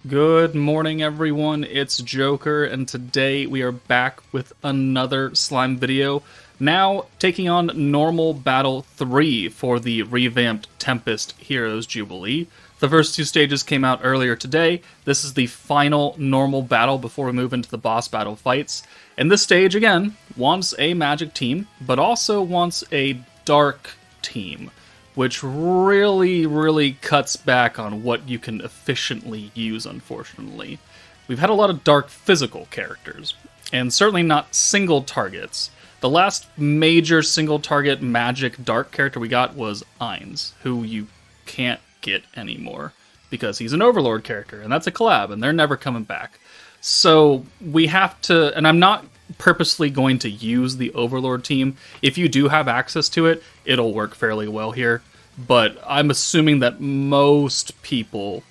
Good morning, everyone. It's Joker, and today we are back with another slime video. Now, taking on Normal Battle 3 for the revamped Tempest Heroes Jubilee. The first two stages came out earlier today. This is the final normal battle before we move into the boss battle fights. And this stage, again, wants a magic team, but also wants a dark team, which really cuts back on what you can efficiently use, unfortunately. We've had a lot of dark physical characters, and certainly not single targets. The last major single target magic dark character we got was Ainz, who you can't get anymore, because he's an Overlord character, and that's a collab, and they're never coming back. So we have to, and I'm not purposely going to use the Overlord team. If you do have access to it, it'll work fairly well here, but I'm assuming that most people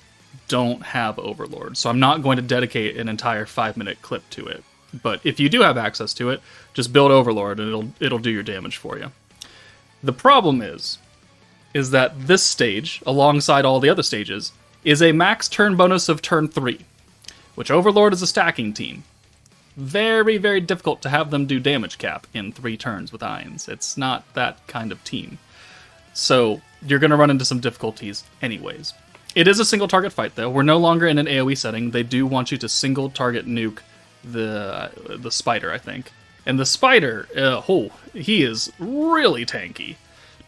don't have Overlord, so I'm not going to dedicate an entire 5-minute clip to it. But if you do have access to it, just build Overlord and it'll do your damage for you. The problem is that this stage, alongside all the other stages, is a max turn bonus of turn 3, which Overlord is a stacking team. Very difficult to have them do damage cap in 3 turns with Ainz. It's not that kind of team. So you're going to run into some difficulties anyways. It is a single target fight, though. We're no longer in an AoE setting. They do want you to single target nuke the spider, I think. And the spider, he is really tanky.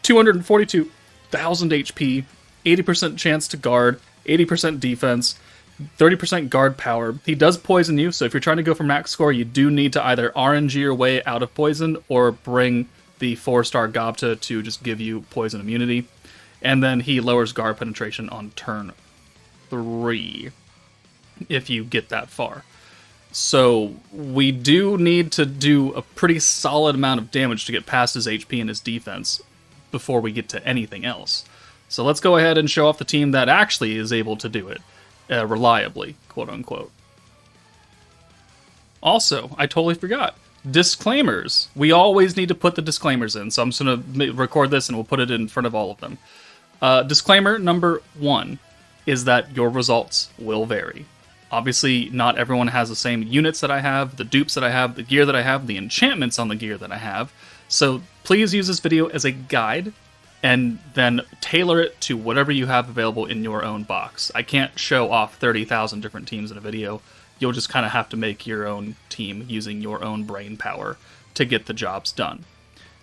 242,000 HP, 80% chance to guard, 80% defense, 30% guard power. He does poison you, so if you're trying to go for max score, you do need to either RNG your way out of poison or bring the 4-star Gobta to just give you poison immunity. And then he lowers guard penetration on turn 3, if you get that far. So we do need to do a pretty solid amount of damage to get past his HP and his defense before we get to anything else. So let's go ahead and show off the team that actually is able to do it reliably, quote unquote. Also, I totally forgot. Disclaimers. We always need to put the disclaimers in, so I'm just going to record this and we'll put it in front of all of them. Disclaimer number 1 is that your results will vary. Obviously, not everyone has the same units that I have, the dupes that I have, the gear that I have, the enchantments on the gear that I have. So please use this video as a guide and then tailor it to whatever you have available in your own box. I can't show off 30,000 different teams in a video. You'll just kind of have to make your own team using your own brain power to get the jobs done.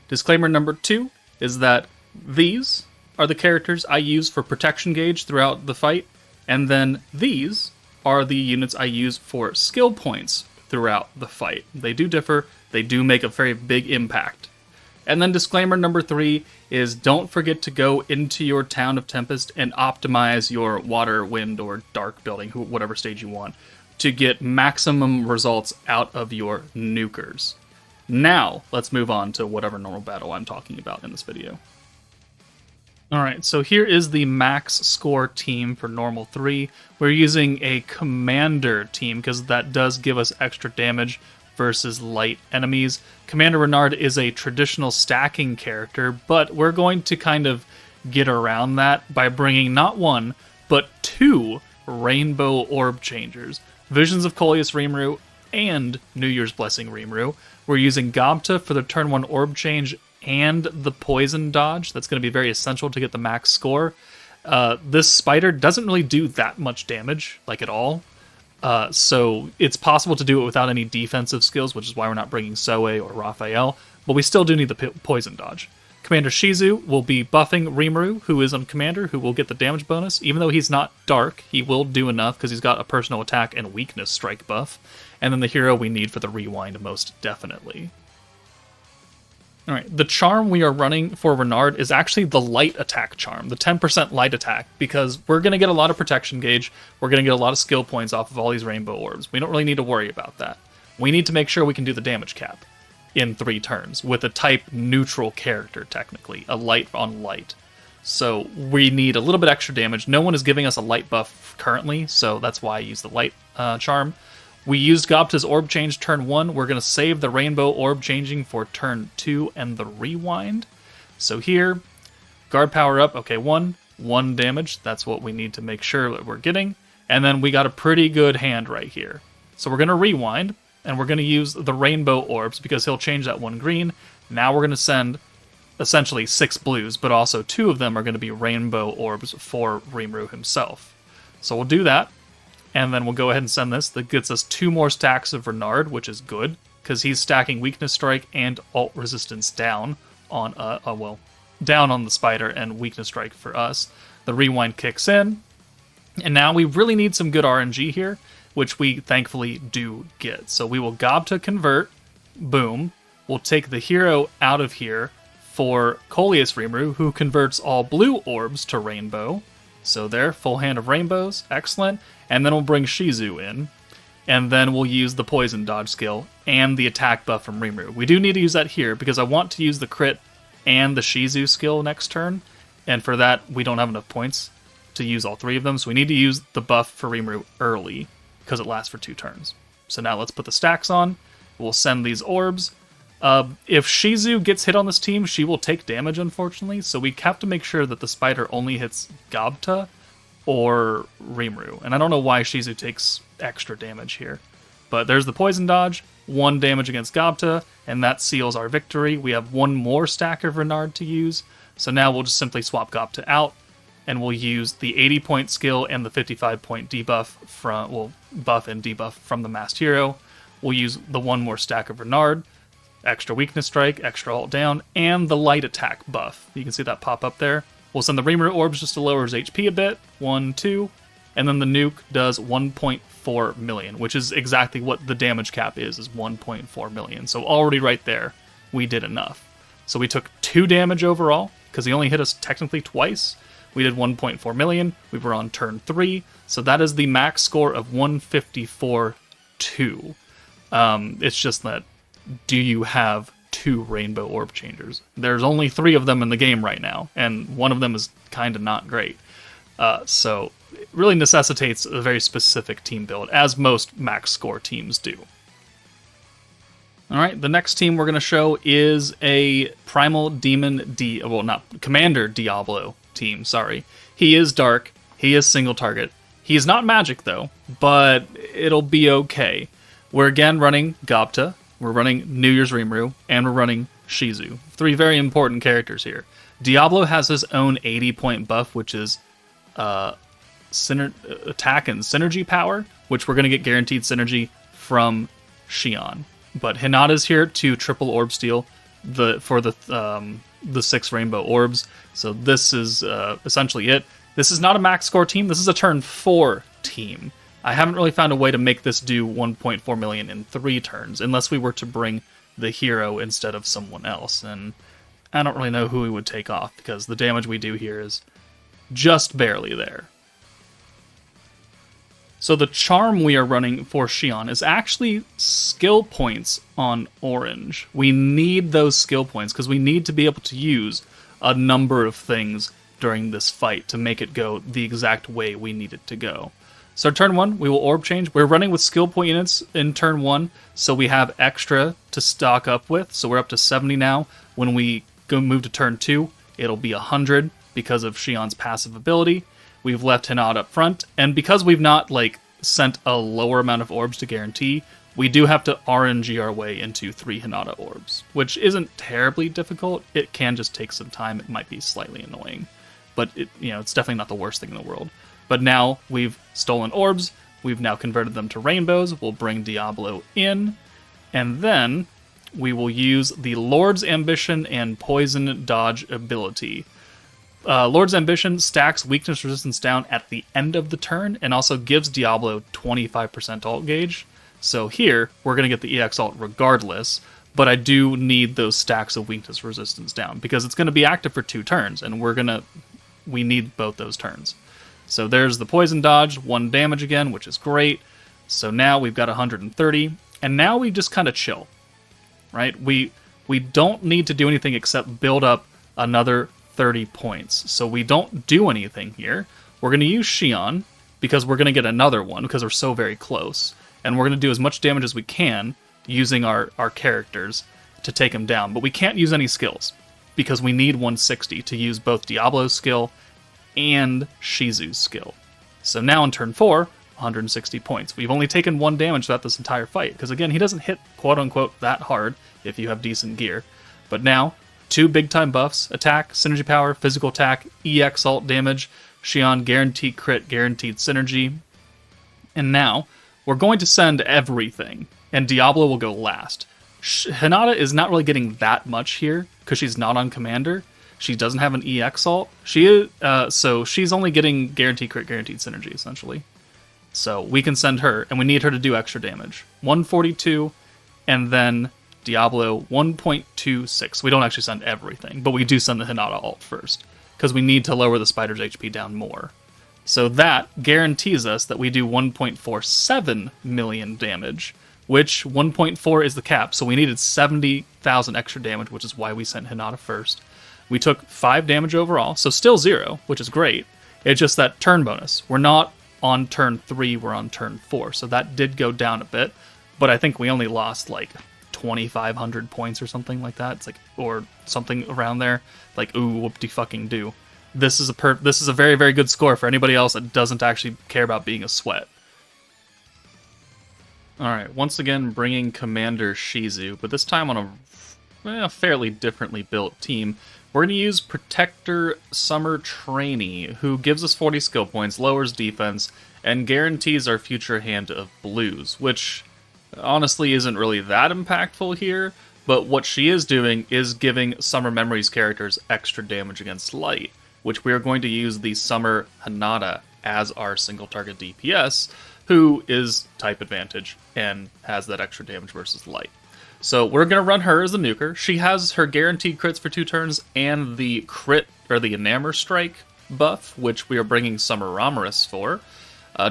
Disclaimer number 2 is that these are the characters I use for protection gauge throughout the fight, and then these are the units I use for skill points throughout the fight. They do differ, they do make a very big impact. And then disclaimer number 3 is don't forget to go into your town of Tempest and optimize your water, wind, or dark building, whatever stage you want, to get maximum results out of your nukers. Now, let's move on to whatever normal battle I'm talking about in this video. Alright, so here is the max score team for Normal 3. We're using a Commander team because that does give us extra damage versus light enemies. Commander Renard is a traditional stacking character, but we're going to kind of get around that by bringing not 1, but 2 Rainbow Orb Changers. Visions of Coleus Rimuru and New Year's Blessing Rimuru. We're using Gobta for the turn 1 Orb Change and the poison dodge. That's going to be very essential to get the max score. This spider doesn't really do that much damage, like at all. So it's possible to do it without any defensive skills, which is why we're not bringing Soe or Raphael, but we still do need the poison dodge. Commander Shizu will be buffing Rimuru, who is on Commander, who will get the damage bonus. Even though he's not dark, he will do enough because he's got a personal attack and weakness strike buff. And then the hero we need for the rewind most definitely. Alright, the charm we are running for Renard is actually the light attack charm, the 10% light attack, because we're going to get a lot of protection gauge, we're going to get a lot of skill points off of all these rainbow orbs. We don't really need to worry about that. We need to make sure we can do the damage cap in 3 turns, with a type neutral character, technically, a light on light. So we need a little bit extra damage. No one is giving us a light buff currently, so that's why I use the light charm. We used Gobta's Orb Change turn 1. We're going to save the Rainbow Orb Changing for turn 2 and the Rewind. So here, guard power up. Okay, 1 damage. That's what we need to make sure that we're getting. And then we got a pretty good hand right here. So we're going to rewind, and we're going to use the rainbow orbs because he'll change that one green. Now we're going to send essentially 6 blues, but also 2 of them are going to be rainbow orbs for Rimuru himself. So we'll do that, and then we'll go ahead and send this. That gets us 2 more stacks of Renard, which is good, because he's stacking Weakness Strike and Alt Resistance down on, down on the Spider and Weakness Strike for us. The rewind kicks in, and now we really need some good RNG here, which we thankfully do get. So we will Gob to convert, boom. We'll take the hero out of here for Coleus Rimuru, who converts all blue orbs to rainbow. So there, full hand of rainbows, excellent. And then we'll bring Shizu in, and then we'll use the poison dodge skill and the attack buff from Rimuru. We do need to use that here because I want to use the crit and the Shizu skill next turn, and for that we don't have enough points to use all 3 of them, so we need to use the buff for Rimuru early because it lasts for 2 turns. So now let's put the stacks on. We'll send these orbs. If Shizu gets hit on this team, she will take damage, unfortunately, so we have to make sure that the spider only hits Gobta or Rimuru. And I don't know why Shizu takes extra damage here. But there's the poison dodge, 1 damage against Gobta, and that seals our victory. We have 1 more stack of Renard to use, so now we'll just simply swap Gobta out, and we'll use the 80-point skill and the 55-point debuff from, well, buff and debuff from the Masked Hero. We'll use the 1 more stack of Renard, extra Weakness Strike, extra Alt Down, and the Light Attack buff. You can see that pop up there. We'll send the Rimuru orbs just to lower his HP a bit, 1, 2, and then the nuke does 1.4 million, which is exactly what the damage cap is 1.4 million. So already right there, we did enough. So we took 2 damage overall, because he only hit us technically twice. We did 1.4 million, we were on turn 3, so that is the max score of 154.2. It's just that, do you have 2 rainbow orb changers? There's only 3 of them in the game right now, and one of them is kind of not great. So it really necessitates a very specific team build, as most max score teams do. Alright, the next team we're going to show is a Primal Demon Commander Diablo team, sorry. He is dark, he is single target. He is not magic though, but it'll be okay. We're again running Gobta, we're running New Year's Rimuru, and we're running Shizu. 3 very important characters here. Diablo has his own 80-point buff, which is attack and synergy power, which we're going to get guaranteed synergy from Xion. But Hinata's here to triple orb steal for the 6 rainbow orbs. So this is essentially it. This is not a max score team. This is a turn 4 team. I haven't really found a way to make this do 1.4 million in 3 turns, unless we were to bring the hero instead of someone else. And I don't really know who we would take off, because the damage we do here is just barely there. So the charm we are running for Xion is actually skill points on orange. We need those skill points because we need to be able to use a number of things during this fight to make it go the exact way we need it to go. So turn 1, we will orb change. We're running with skill point units in turn 1, so we have extra to stock up with. So we're up to 70 now. When we go move to turn 2, it'll be 100 because of Xion's passive ability. We've left Hinata up front, and because we've not sent a lower amount of orbs to guarantee, we do have to RNG our way into 3 Hinata orbs, which isn't terribly difficult. It can just take some time. It might be slightly annoying, but it's definitely not the worst thing in the world. But now we've stolen orbs, we've now converted them to rainbows, we'll bring Diablo in, and then we will use the Lord's Ambition and Poison Dodge ability. Lord's Ambition stacks weakness resistance down at the end of the turn, and also gives Diablo 25% ult gauge. So here, we're going to get the EX ult regardless, but I do need those stacks of weakness resistance down, because it's going to be active for 2 turns, and we need both those turns. So there's the poison dodge, 1 damage again, which is great. So now we've got 130, and now we just kind of chill, right? We don't need to do anything except build up another 30 points. So we don't do anything here. We're going to use Xion, because we're going to get another one, because we're so very close. And we're going to do as much damage as we can using our characters to take him down. But we can't use any skills, because we need 160 to use both Diablo's skill and Shizu's skill. So now on turn 4, 160 points. We've only taken 1 damage throughout this entire fight, because again, he doesn't hit quote-unquote that hard if you have decent gear. But now, 2 big-time buffs, attack, synergy power, physical attack, EX alt damage, Shion guaranteed crit, guaranteed synergy. And now, we're going to send everything, and Diablo will go last. Hinata is not really getting that much here, because she's not on Commander. She doesn't have an EX alt. So she's only getting guaranteed crit, guaranteed synergy, essentially. So we can send her, and we need her to do extra damage. 142, and then Diablo 1.26. We don't actually send everything, but we do send the Hinata alt first, because we need to lower the spider's HP down more. So that guarantees us that we do 1.47 million damage, which 1.4 is the cap, so we needed 70,000 extra damage, which is why we sent Hinata first. We took 5 damage overall, so still 0, which is great. It's just that turn bonus. We're not on turn 3, we're on turn 4, so that did go down a bit, but I think we only lost like 2,500 points or something like that. It's like, or something around there. Like, ooh, whoop-de-fucking-do. This is a very, very good score for anybody else that doesn't actually care about being a sweat. Alright, once again bringing Commander Shizu, but this time on a fairly differently built team. We're going to use Protector Summer Trainee, who gives us 40 skill points, lowers defense, and guarantees our future hand of blues, which honestly isn't really that impactful here, but what she is doing is giving Summer Memories characters extra damage against light, which we are going to use the Summer Hinata as our single target DPS, who is type advantage and has that extra damage versus light. So we're going to run her as the nuker. She has her guaranteed crits for 2 turns and the crit, or the Enamor Strike buff, which we are bringing Summer Ramaris for.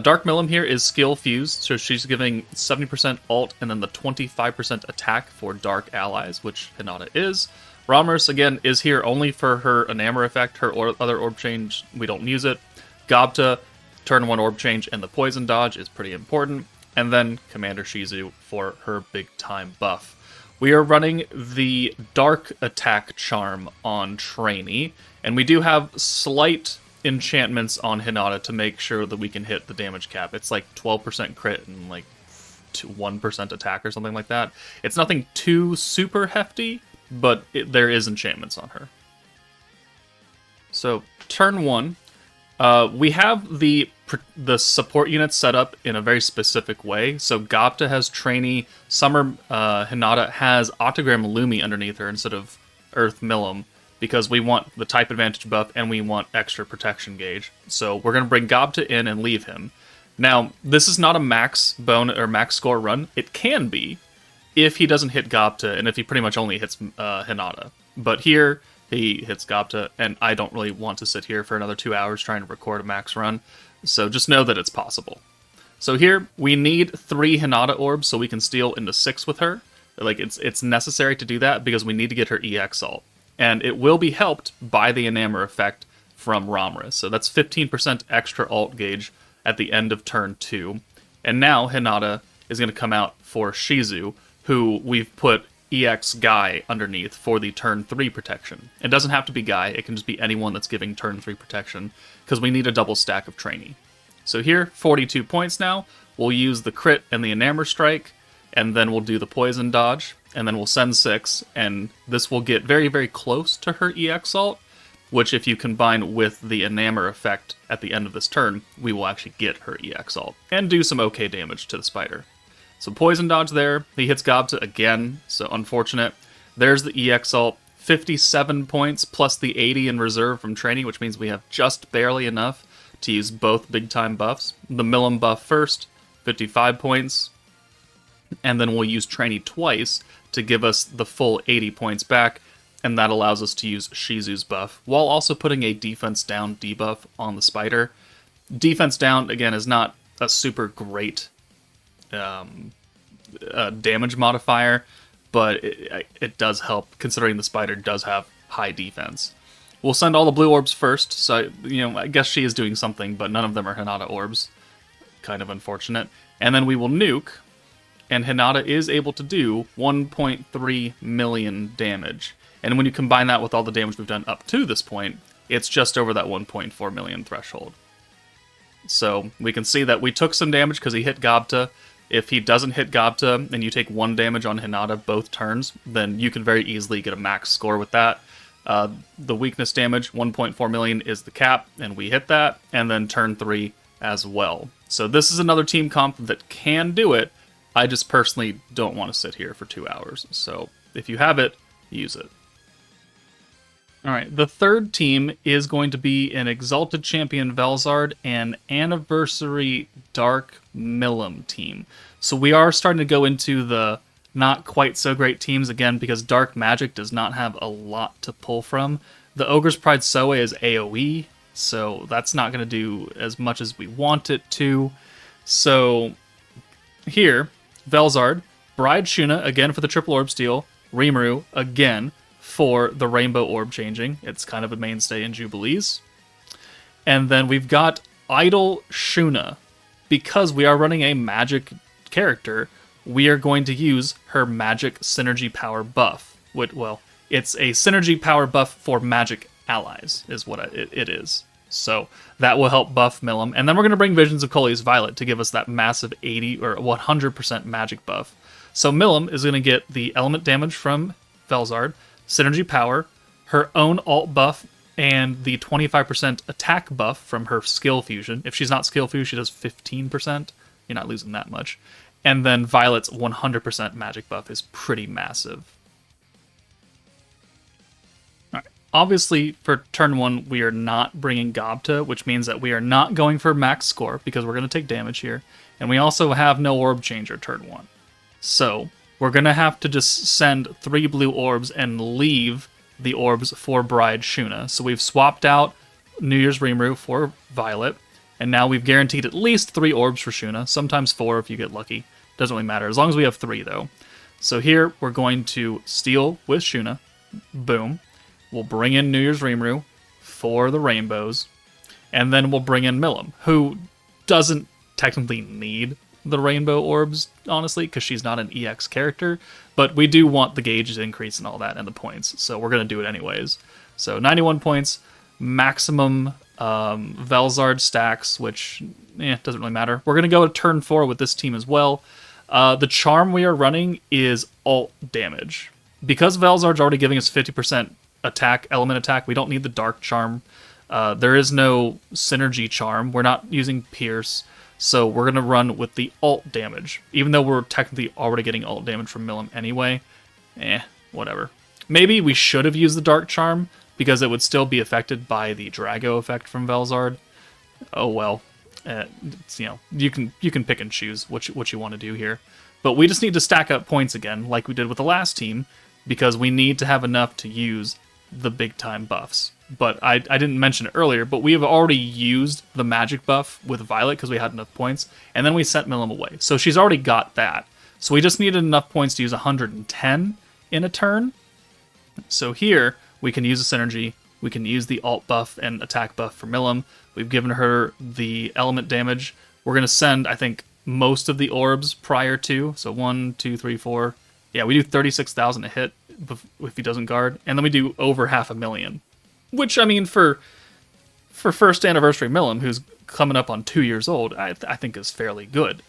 Dark Milim here is skill fused, so she's giving 70% ult and then the 25% attack for Dark allies, which Hinata is. Ramaris, again, is here only for her Enamor effect. Her other orb change, we don't use it. Gobta, turn 1 orb change and the poison dodge is pretty important. And then Commander Shizu for her big time buff. We are running the Dark Attack Charm on Trainee, and we do have slight enchantments on Hinata to make sure that we can hit the damage cap. It's like 12% crit and like 1% attack or something like that. It's nothing too super hefty, but there is enchantments on her. So turn 1, we have the support units set up in a very specific way. So Gopta has Trainee, Summer Hinata has Octagram Lumi underneath her instead of Earth Milim, because we want the type advantage buff and we want extra protection gauge. So we're going to bring Gobta in and leave him. Now, this is not a max max score run. It can be if he doesn't hit Gobta and if he pretty much only hits Hinata. But here, he hits Gobta, and I don't really want to sit here for another 2 hours trying to record a max run. So just know that it's possible. So here, we need 3 Hinata orbs so we can steal into 6 with her. Like, it's necessary to do that because we need to get her EX ult. And it will be helped by the Enamor effect from Ramaris. So that's 15% extra ult gauge at the end of turn 2. And now Hinata is going to come out for Shizu, who we've put EX Guy underneath for the turn 3 protection. It doesn't have to be Guy, it can just be anyone that's giving turn 3 protection, because we need a double stack of Trainee. So here, 42 points now. We'll use the crit and the Enamor Strike, and then we'll do the poison dodge, and then we'll send 6, and this will get very, very close to her EX ult, which if you combine with the Enamor effect at the end of this turn, we will actually get her EX ult, and do some okay damage to the spider. So poison dodge there, he hits Gobta again, so unfortunate. There's the EX ult, 57 points, plus the 80 in reserve from Trainee, which means we have just barely enough to use both big-time buffs. The Milim buff first, 55 points, and then we'll use Trainee twice to give us the full 80 points back, and that allows us to use Shizu's buff, while also putting a defense down debuff on the spider. Defense down, again, is not a super great damage modifier, but it does help, considering the spider does have high defense. We'll send all the blue orbs first, so, I guess she is doing something, but none of them are Hinata orbs. Kind of unfortunate. And then we will nuke, and Hinata is able to do 1.3 million damage. And when you combine that with all the damage we've done up to this point, it's just over that 1.4 million threshold. So we can see that we took some damage because he hit Gobta. If he doesn't hit Gobta and you take 1 damage on Hinata both turns, then you can very easily get a max score with that. The weakness damage, 1.4 million, is the cap, and we hit that, and then turn 3 as well. So this is another team comp that can do it. I just personally don't want to sit here for 2 hours. So if you have it, use it. Alright, the third team is going to be an Exalted Champion Velzard and Anniversary Dark Milim team. So we are starting to go into the not quite so great teams again because Dark Magic does not have a lot to pull from. The Ogre's Pride Soe is AoE, so that's not going to do as much as we want it to. So here, Velzard, Bride Shuna, again for the triple orb steal, Rimuru, again for the rainbow orb changing. It's kind of a mainstay in Jubilees. And then we've got Idle Shuna. Because we are running a magic character, we are going to use her magic synergy power buff. Well, it's a synergy power buff for magic allies, is what it is. So that will help buff Milim. And then we're going to bring Visions of Coleus Violet to give us that massive 80 or 100% magic buff. So Milim is going to get the element damage from Velzard, synergy power, her own alt buff, and the 25% attack buff from her skill fusion. If she's not skill fused, she does 15%. You're not losing that much. And then Violet's 100% magic buff is pretty massive. Alright. Obviously, for turn 1, we are not bringing Gobta, which means that we are not going for max score, because we're going to take damage here. And we also have no orb changer turn 1. So we're going to have to just send 3 blue orbs and leave the orbs for Bride Shuna. So we've swapped out New Year's Rimuru for Violet, and now we've guaranteed at least 3 orbs for Shuna, sometimes 4 if you get lucky. Doesn't really matter, as long as we have 3 though. So here we're going to steal with Shuna. Boom. We'll bring in New Year's Rimuru for the rainbows, and then we'll bring in Milim, who doesn't technically need the rainbow orbs, honestly, because she's not an EX character, but we do want the gauges increase and all that and the points, so we're going to do it anyways. So 91 points, maximum Velzard stacks, which doesn't really matter. We're going to go to turn 4 with this team as well. The charm we are running is alt damage. Because Velzard's already giving us 50% attack, element attack, we don't need the dark charm. There is no synergy charm. We're not using Pierce. So we're going to run with the alt damage. Even though we're technically already getting alt damage from Milim anyway. Whatever. Maybe we should have used the Dark Charm, because it would still be affected by the Drago effect from Velzard. Oh well. You can pick and choose what you want to do here. But we just need to stack up points again, like we did with the last team, because we need to have enough to use the big-time buffs. But I didn't mention it earlier, but we have already used the magic buff with Violet because we had enough points, and then we sent Milim away. So she's already got that. So we just needed enough points to use 110 in a turn. So here, we can use a synergy, we can use the alt buff and attack buff for Milim. We've given her the element damage. We're going to send, I think, most of the orbs prior to. So 1, 2, 3, 4. Yeah, we do 36,000 a hit if he doesn't guard. And then we do over 500,000. Which, I mean, for first anniversary Milim, who's coming up on 2 years old, I think is fairly good.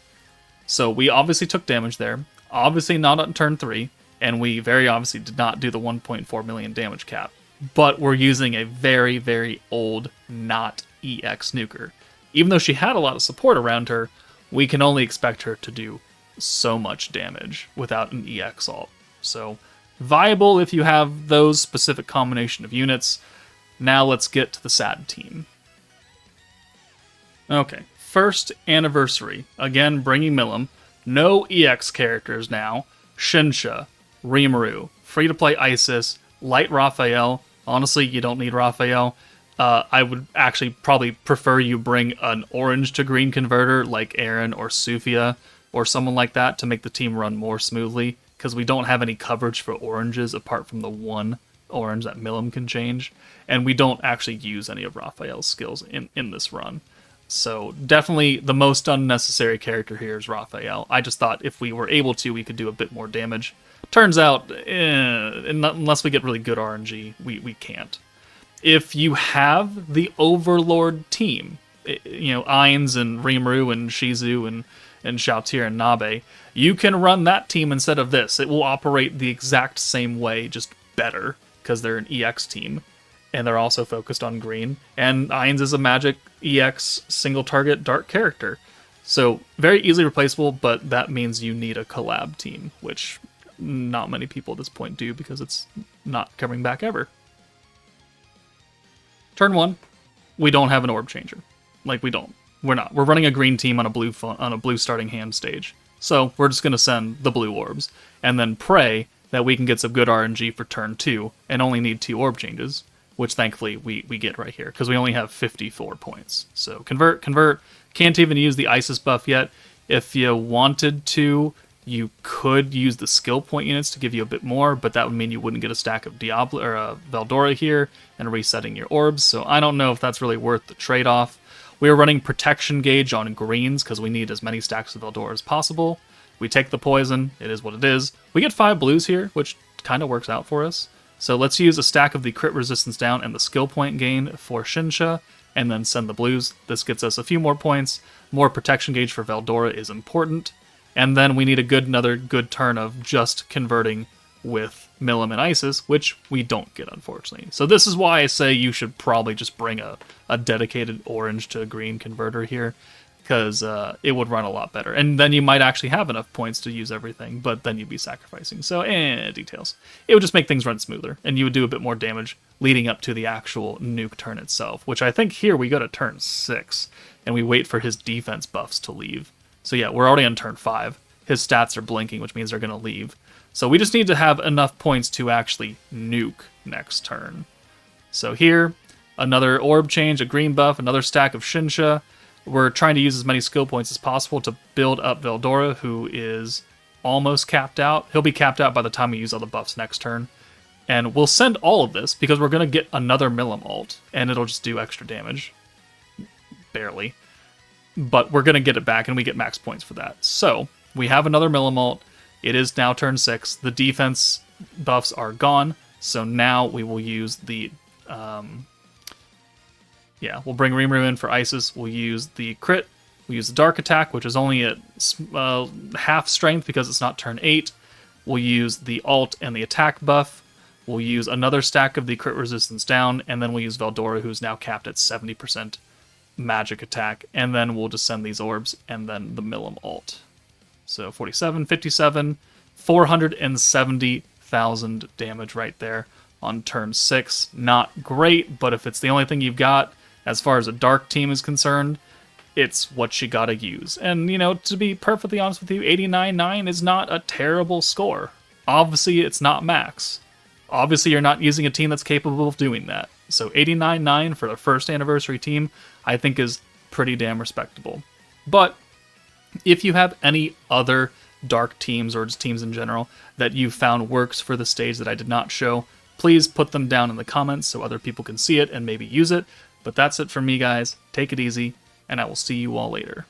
So we obviously took damage there. Obviously not on turn 3. And we very obviously did not do the 1.4 million damage cap. But we're using a very, very old, not EX nuker. Even though she had a lot of support around her, we can only expect her to do so much damage without an EX alt. So, viable if you have those specific combination of units. Now let's get to the sad team. Okay, first anniversary. Again, bringing Milim. No EX characters now. Shinsha, Rimuru, free-to-play Isis, light Raphael. Honestly, you don't need Raphael. I would actually probably prefer you bring an orange to green converter like Aaron or Sufia or someone like that to make the team run more smoothly, because we don't have any coverage for oranges apart from the one orange that Milim can change, and we don't actually use any of Raphael's skills in this run. So definitely the most unnecessary character here is Raphael. I just thought if we were able to, we could do a bit more damage. Turns out, unless we get really good RNG, we can't. If you have the Overlord team, Ainz and Rimuru and Shizu and Xiaotir and Nabe, you can run that team instead of this. It will operate the exact same way, just better, because they're an EX team, and they're also focused on green. And Ainz is a magic EX single target dark character. So very easily replaceable, but that means you need a collab team, which not many people at this point do because it's not coming back ever. Turn 1, we don't have an orb changer. Like, we don't. We're not. We're running a green team on a blue starting hand stage. So we're just going to send the blue orbs and then pray that we can get some good RNG for turn 2 and only need 2 orb changes, which thankfully we get right here because we only have 54 points. So convert. Can't even use the Isis buff yet. If you wanted to, you could use the skill point units to give you a bit more, but that would mean you wouldn't get a stack of Diablo or Veldora here and resetting your orbs. So I don't know if that's really worth the trade-off. We are running protection gauge on greens because we need as many stacks of Veldora as possible. We take the poison. It is what it is. We get 5 blues here, which kind of works out for us. So let's use a stack of the crit resistance down and the skill point gain for Shinsha, and then send the blues. This gets us a few more points. More protection gauge for Veldora is important. And then we need another good turn of just converting with Milim and Isis, which we don't get, unfortunately. So this is why I say you should probably just bring a dedicated orange to green converter here, because it would run a lot better. And then you might actually have enough points to use everything, but then you'd be sacrificing. So, details. It would just make things run smoother, and you would do a bit more damage leading up to the actual nuke turn itself, which I think here we go to turn 6, and we wait for his defense buffs to leave. So yeah, we're already on turn 5. His stats are blinking, which means they're going to leave. So we just need to have enough points to actually nuke next turn. So here, another orb change, a green buff, another stack of Shinsha. We're trying to use as many skill points as possible to build up Veldora, who is almost capped out. He'll be capped out by the time we use all the buffs next turn. And we'll send all of this because we're going to get another Milim ult, and it'll just do extra damage. Barely. But we're going to get it back, and we get max points for that. So we have another Milim ult. It is now turn 6. The defense buffs are gone, so now we will use the... we'll bring Rimuru in for Isis. We'll use the crit. We'll use the dark attack, which is only at half strength because it's not turn 8. We'll use the ult and the attack buff. We'll use another stack of the crit resistance down, and then we'll use Veldora, who's now capped at 70% magic attack, and then we'll just send these orbs, and then the Milim ult. So 47, 57, 470,000 damage right there on turn 6. Not great, but if it's the only thing you've got, as far as a dark team is concerned, it's what you gotta use. And, to be perfectly honest with you, 89-9 is not a terrible score. Obviously, it's not max. Obviously, you're not using a team that's capable of doing that. So 89-9 for the first anniversary team, I think is pretty damn respectable. But if you have any other dark teams or just teams in general that you found works for the stage that I did not show, please put them down in the comments so other people can see it and maybe use it. But that's it for me, guys. Take it easy, and I will see you all later.